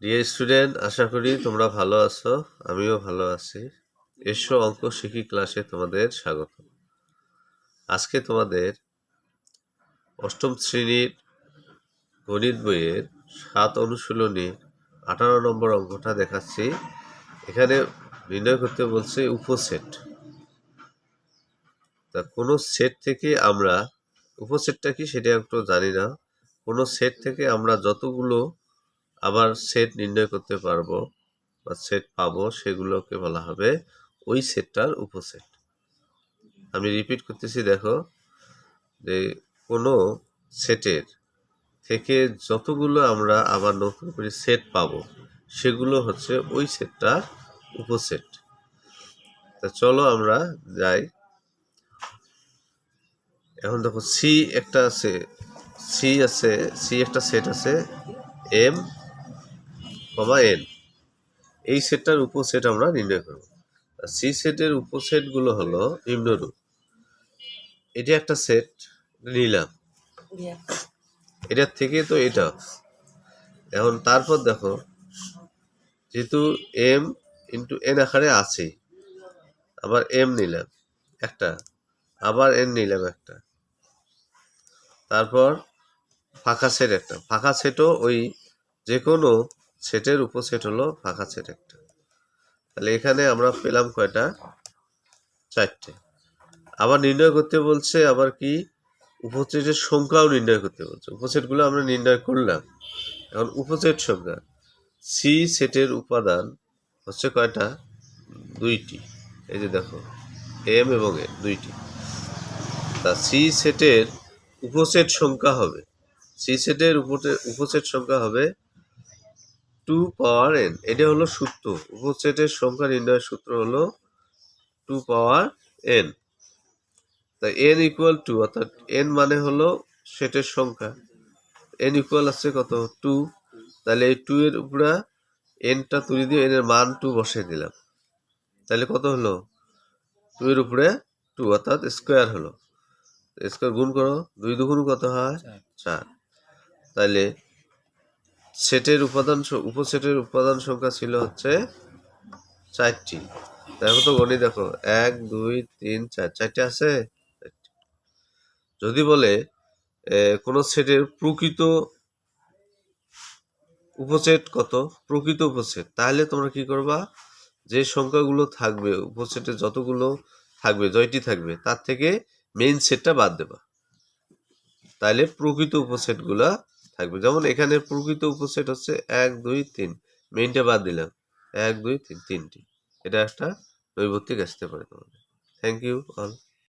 Dear student, আশা করি তোমরা ভালো আছো। আমিও ভালো আছি। এসো অঙ্ক শিখি ক্লাসে তোমাদের স্বাগত। আজকে তোমাদের অষ্টম শ্রেণীর গণিত বইয়ের 7 অনুশীলনীর 18 নম্বর অঙ্কটা দেখাচ্ছি। এখানে নির্ণয় করতে বলছে উপসেট। তা কোনো সেট থেকে আমরা, উপসেটটা কি সেটা একটু জানি না, কোনো সেট থেকে আমরা যতগুলো আবার সেট নির্ণয় করতে পারবো বা সেট পাবো সেগুলোকে বলা হবে ওই সেটটার উপসেট। আমি রিপিট করতেছি, দেখো যে কোনো সেটের থেকে যতগুলো আমরা আবার নতুন করে সেট পাবো সেগুলো হচ্ছে ওই সেটটার উপসেট। তা চলো আমরা যাই। এখন দেখো সি একটা আছে, সি একটা সেট আছে এম কমা এন। এই সেটটার উপসেট আমরা নির্ণয় করব। সি সেটের উপসেটগুলো হলো নিম্নরূপ। এটা একটা সেট নিলাম, এটার থেকে তো এটা। এখন তারপর দেখো, যেহেতু এম ইন্টু এন আকারে আছে, আবার এম নিলাম একটা, আবার এন নিলাম একটা, তারপর ফাঁকা সেট একটা। ফাঁকা সেটও ওই যে কোনো সেটের উপসেট হলো ফাঁকা সেট একটা। তাহলে এখানে আমরা পেলাম কয়টা? 4টে। আবার নির্ণয় করতে বলছে আবার কি, উপসেটের সংখ্যাও নির্ণয় করতে বলছে। উপসেটগুলো আমরা নির্ণয় করলাম। এখন উপসেট সংখ্যা, সি সেটের উপাদান হচ্ছে কয়টা? 2টি। এই যে দেখো এম এবং এন 2টি। তা সি সেটের উপসেট সংখ্যা হবে, সি সেটের উপসেট সংখ্যা হবে 2 পাওয়ার এন। এটা হলো সূত্র, উপসেটের সংখ্যা নির্ণয়ের সূত্র হলো 2 পাওয়ার এন। তাই এন ইকুয়াল টু, অর্থাৎ এন মানে হলো সেটের সংখ্যা, এন ইকুয়াল আছে কত? 2। তাহলে এই 2 এর উপরে এনটা তুলে দিয়ে এন এর মান 2 বসিয়ে দিলাম। তাহলে কত হলো? 2 এর উপরে 2, অর্থাৎ স্কোয়ার হলো। স্কোয়ার গুণ করো, 2 দুগুণ কত হয়? 4। তাহলে সেটের উপসেটের উপাদান সংখ্যা ছিল হচ্ছে 4টি। দেখো তো গণি, দেখো 1 2 3 4, 4টে আছে। যদি বলে কোন সেটের প্রকৃত উপসেট কত, প্রকৃত উপসেট, তাহলে তোমরা কি করবা? যে সংখ্যাগুলো থাকবে উপসেটে, যতগুলো থাকবে, জয়টি থাকবে, তার থেকে মেইন সেটটা বাদ দেবা। তাহলে প্রকৃত উপসেটগুলা থাকবে। যেমন এখানে প্রকৃত উপসেট হচ্ছে 1 2 3, মেইনটা বাদ দিলাম 1 2 3, 3টি। এটা একটা নৈর্ব্যক্তিক আসতে পারে তোমাদের। Thank you all.